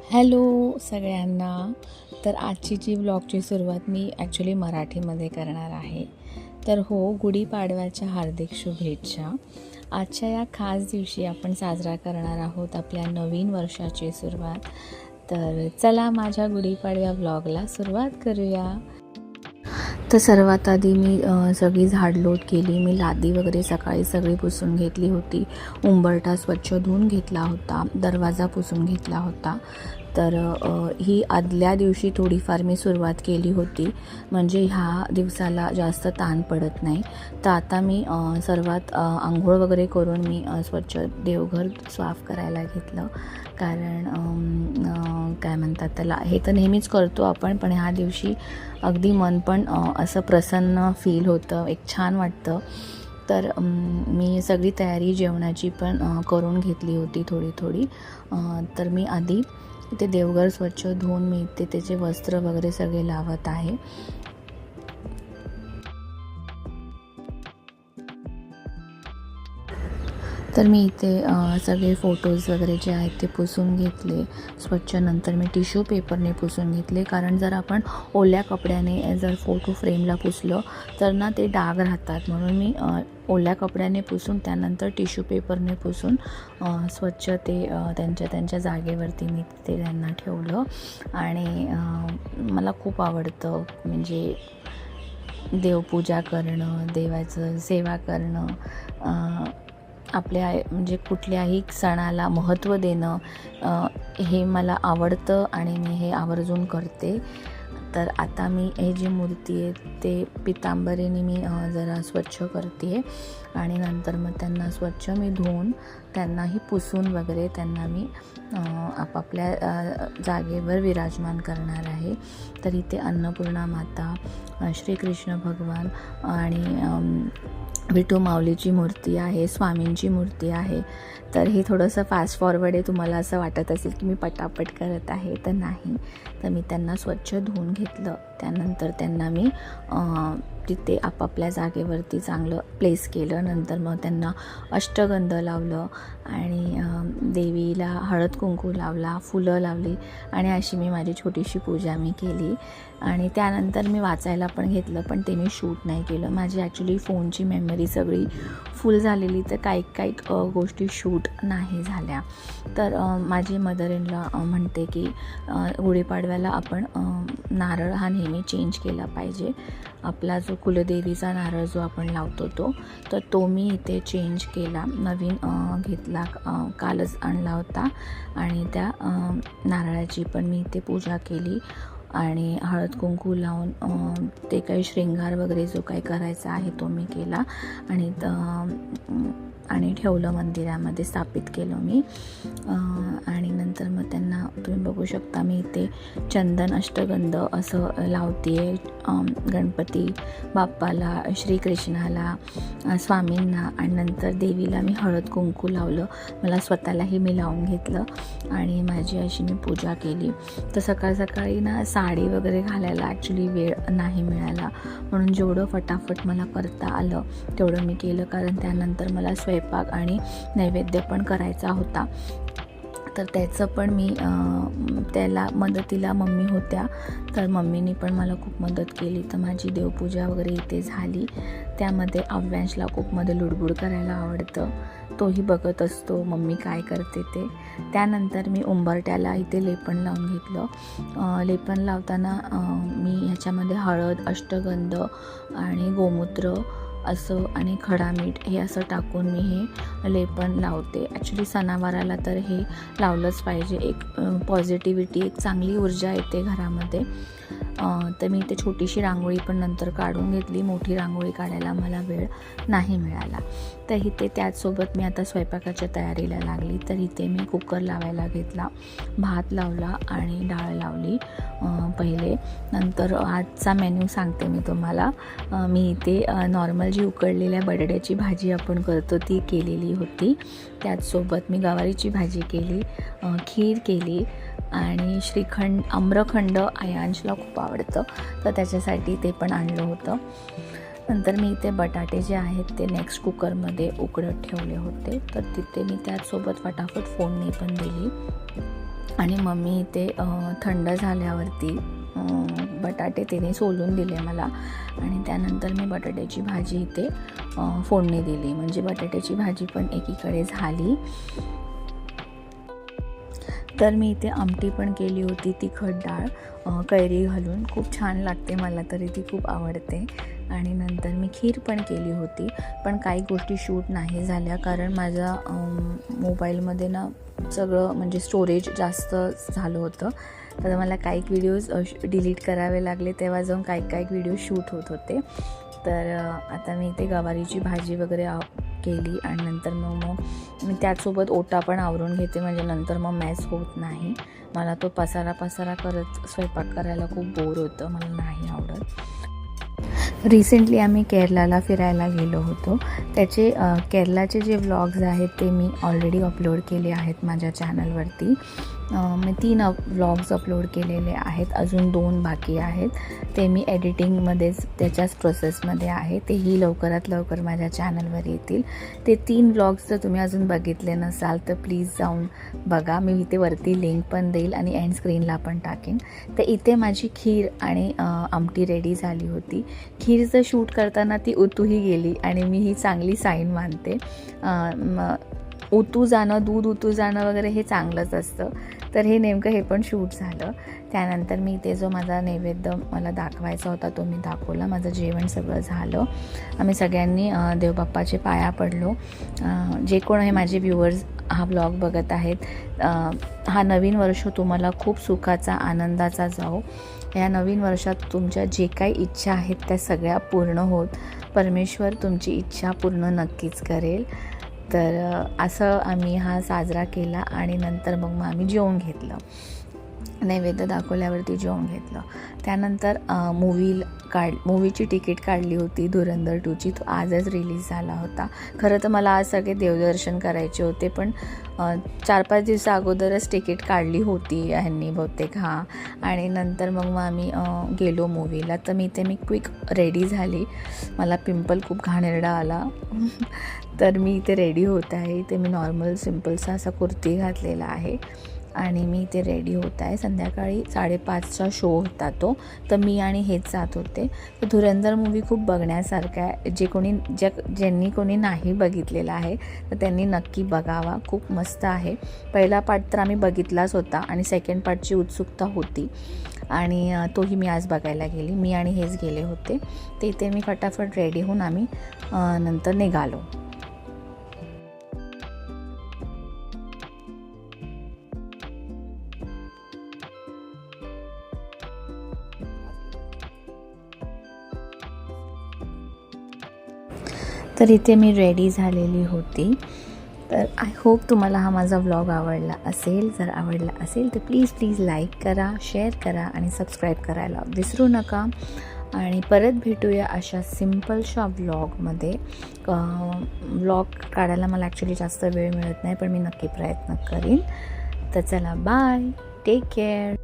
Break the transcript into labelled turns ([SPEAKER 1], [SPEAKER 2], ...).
[SPEAKER 1] Hello सगळ्यांना. तर आजची जी ब्लॉगची सुरुवात मी ॲक्च्युली मराठीमध्ये करणार आहे. तर गुढीपाडव्याच्या हार्दिक शुभेच्छा. आजच्या या खास दिवशी आपण साजरा करणार आहोत आपल्या नवीन वर्षाची सुरुवात. तर चला माझ्या गुढीपाडव्या ब्लॉगला सुरुवात करूया. तर सर्वात आधी मी सगळी झाडलोट केली. मी लादी वगैरे सकाळी सगळी पुसून घेतली होती. उंबरठा स्वच्छ धुवून घेतला होता. दरवाजा पुसून घेतला होता. तर ही आदल्या दिवशी थोडीफार मी सुरुवात केली होती, म्हणजे ह्या दिवसाला जास्त ताण पडत नाही. तर आता मी सर्वात आंघोळ वगैरे करून मी स्वच्छ देवघर साफ करायला घेतलं. कारण काय म्हणतात त्याला, हे तर नेहमीच करतो आपण, पण ह्या दिवशी अगदी मन पण असं प्रसन्न फील होतं, एक छान वाटतं. तर मी सगळी तयारी जेवणाची पण करून घेतली होती थोडी. तर मी आधी ते देवघर स्वच्छ धुवून मी इथे त्याचे वस्त्र वगैरे सगळे लावत आहे. तर मी इथे सगळे फोटोज वगैरे जे आहेत ते पुसून घेतले स्वच्छ. नंतर मी टिश्यू पेपरने पुसून घेतले, कारण जर आपण ओल्या कपड्याने जर फोटो फ्रेमला पुसलं तर ना ते डाग राहतात. म्हणून मी ओल्या कपड्याने पुसून त्यानंतर टिश्यू पेपरने पुसून स्वच्छ ते त्यांच्या जागेवरती मी ते त्यांना ठेवलं. आणि मला खूप आवडतं म्हणजे देवपूजा करणं, देवाचं सेवा करणं, आपल्या म्हणजे कुठल्याही सणाला महत्त्व देणं, हे मला आवडतं आणि मी हे आवर्जून करते. तर आता मी हे जी मूर्ती आहे ते पितांबरीने मी जरा स्वच्छ करते आहे. आणि नंतर मग त्यांना स्वच्छ मी धुवून त्यांनाही पुसून वगैरे त्यांना मी आपापल्या जागेवर विराजमान करणार आहे. तर इथे अन्नपूर्णा माता, श्रीकृष्ण भगवान आणि विठू माऊलीची मूर्ती आहे, स्वामींची मूर्ती आहे. तर हे थोडंसं फास्ट फॉरवर्ड आहे. तुम्हाला असं वाटत असेल की मी पटापट करत आहे, तर नाही. तर मी त्यांना स्वच्छ धुवून घेतलं. त्यानंतर त्यांना मी तिथे आपापल्या जागेवरती चांगलं प्लेस केलं. नंतर मग त्यांना अष्टगंध लावलं आणि देवीला हळद कुंकू लावला, फुलं लावली आणि अशी मी माझी छोटीशी पूजा मी केली. आणि त्यानंतर मी वाचायला पण घेतलं, पण ते मी शूट नाही केलं. माझी ॲक्च्युली फोनची मेमरी सगळी फुल झालेली, तर काही गोष्टी शूट नाही झाल्या. तर माझी मदर इन लॉ म्हणते की गुढीपाडव्याला आपण नारळ हा नेहमी चेंज केला पाहिजे. आपला जो कुलदेवीचा नारळ जो आपण लावतो तो मी इथे चेंज केला, नवीन घेतला, कालच आणला होता. आणि त्या नारळाची पण मी इथे पूजा केली आणि हळद कुंकू लावून ते काही शृंगार वगैरे जो काही करायचा आहे तो मी केला आणि ठेवलं, मंदिरामध्ये स्थापित केलं मी. आणि नंतर मग त्यांना तुम्ही बघू शकता मी इथे चंदन अष्टगंध असं लावते आहे. गणपती बाप्पाला, श्रीकृष्णाला, स्वामींना आणि नंतर देवीला मी हळद कुंकू लावलं. मला स्वतःलाही मी लावून घेतलं आणि माझी अशी मी पूजा केली. तर सकाळी ना साडी वगैरे घालायला ॲक्च्युली वेळ नाही मिळाला, म्हणून जेवढं फटाफट मला करता आलं तेवढं मी केलं. कारण त्यानंतर मला स्वयंपाक आणि नैवेद्य पण करायचा होता. तर त्याचं पण मी त्याला मदतीला मम्मी होत्या, तर मम्मीनी पण मला खूप मदत केली. तर माझी देवपूजा वगैरे इथे झाली. त्यामध्ये अव्यांशला खूप लुडबुड करायला आवडतं, तोही बघत असतो मम्मी काय करते ते. त्यानंतर मी उंबरट्याला इथे लेपन लावून घेतलं. लेपन लावताना मी ह्याच्यामध्ये हळद, अष्टगंध आणि गोमूत्र असं आणि खडा मीठ हे असं टाकून मी हे लेपन लावते. ॲक्च्युली सणावाराला तर हे लावलंच पाहिजे. एक पॉझिटिव्हिटी, एक चांगली ऊर्जा येते घरामध्ये. तर मी इथे छोटीशी रांगोळी पण नंतर काढून घेतली. मोठी रांगोळी काढायला मला वेळ नाही मिळाला. तर इथे त्याचसोबत मी आता स्वयंपाकाच्या तयारीला लागली. तर इथे मी कुकर लावायला घेतला, भात लावला आणि डाळ लावली पहिले. नंतर आजचा मेन्यू सांगते मी तुम्हाला. मी इथे नॉर्मल जी उकडलेल्या बटाट्याची भाजी आपण करतो ती केलेली होती. त्याचसोबत मी गवारीची भाजी केली, खीर केली आणि श्रीखंड, आम्रखंड आयांशला खूप आवडतं, तर त्याच्यासाठी ते पण आणलं होतं. नंतर मी इथे बटाटे जे आहेत ते नेक्स्ट कुकरमध्ये उकडत ठेवले होते. तर तिथे मी त्याचसोबत फटाफट फोडणी पण दिली. आणि मम्मी इथे थंड झाल्यावरती बटाटे तिने सोलून दिले मला आणि त्यानंतर मी बटाट्याची भाजी इथे फोडणी दिली. म्हणजे बटाट्याची भाजी पण एकीकडे झाली. तर मी इथे आमटी पण केली होती, तिखट डाळ कैरी घालून. खूप छान लागते, मला तरी ती खूप आवडते. आणि नंतर मी खीर पण केली होती, पण काही गोष्टी शूट नाही झाल्या कारण माझ्या मोबाईलमध्ये ना सगळं म्हणजे स्टोरेज जास्त झालं होतं. तर मला काही व्हिडिओज डिलीट करावे लागले, तेव्हा जाऊन काही व्हिडिओ शूट होत होते. तर आता मी इथे गवारीची भाजी वगैरे केली आणि नंतर मग मी त्याचसोबत ओटा पण आवरून घेते, म्हणजे नंतर मग मॅच होत नाही. मला तो पसारा करत स्वयंपाक करायला खूप बोर होतं, मला नाही आवडत. रिसेंटली आम्ही केरलाला फिरायला गेलो होतो. त्याचे केरलाचे जे व्लॉग्स आहेत ते मी ऑलरेडी अपलोड केले आहेत माझ्या चॅनलवरती. मी 3 व्लॉग्स अपलोड केलेले आहेत, अजून 2 बाकी आहेत. ते मी एडिटिंगमध्येच त्याच्याच प्रोसेसमध्ये आहे. तेही लवकरात लवकर माझ्या चॅनलवर येतील. ते 3 व्लॉग्स जर तुम्ही अजून बघितले नसाल तर प्लीज जाऊन बघा. मी इथे वरती लिंक पण देईल आणि एंड स्क्रीनला पण टाकेन. तर इथे माझी खीर आणि आमटी रेडी झाली होती. खीरचं शूट करताना ती उतूही गेली आणि मी ही चांगली साईन मानते. दूध उतू जाणं वगैरे हे चांगलंच असतं. तर हे नेमकं हे पण शूट झालं. त्यानंतर मी ते जो माझा नैवेद्य मला दाखवायचा होता तो मी दाखवला. माझं जेवण सगळं झालं. आम्ही सगळ्यांनी देवबाप्पाचे पाया पडलो. जे कोण आहे माझे व्ह्युअर्स हा व्लॉग बघत आहेत, हा नवीन वर्ष तुम्हाला खूप सुखाचा आनंदाचा जाओ. या नवीन वर्षात तुमच्या जे काही इच्छा आहेत त्या सगळ्या पूर्ण होत. परमेश्वर तुमची इच्छा पूर्ण नक्कीच करेल. तर असं आम्ही हा साजरा केला आणि नंतर मग आम्ही जेवून घेतलं. नैवेद्य दाखवल्यावरती जेवून घेतलं. त्यानंतर मूवीची तिकीट काढली होती धुरंधर 2ची. तो आजच रिलीज झाला होता. खरं तर मला आज सगळे देवदर्शन करायचे होते, पण 4-5 दिवसा अगोदरच तिकीट काढली होती ह्यांनी बहुतेक. आणि नंतर मग आम्ही गेलो मूवीला. तर मी क्विक रेडी झाली. मला पिंपल खूप घाणेरडा आला तर मी इथे रेडी होत आहे. इथे मी नॉर्मल सिम्पलसा असा कुर्ती घातलेला आहे आणि मी इथे रेडी होत आहे. संध्याकाळी 5:30चा शो होता तो. तर मी आणि हेच जात होते. तर धुरंधर मूवी खूप बघण्यासारखा आहे. ज्यांनी कोणी नाही बघितलेला आहे तर त्यांनी नक्की बघावा. खूप मस्त आहे. पहिला पार्ट तर आम्ही बघितलाच होता आणि सेकंड पार्टची उत्सुकता होती आणि तोही मी आज बघायला गेली. मी आणि हेच गेले होते. तर इथे मी फटाफट रेडी होऊन आम्ही नंतर निघालो. तर इथे मी रेडी झालेली होती. तर आय होप तुम्हाला हा माझा व्लॉग आवडला असेल. जर आवडला असेल तर प्लीज लाईक करा, शेअर करा आणि सबस्क्राईब करायला विसरू नका. आणि परत भेटूया अशा सिम्पलशा व्लॉगमध्ये. व्लॉग काढायला मला ॲक्च्युली जास्त वेळ मिळत नाही, पण मी नक्की प्रयत्न करीन. तर चला, बाय, टेक केअर.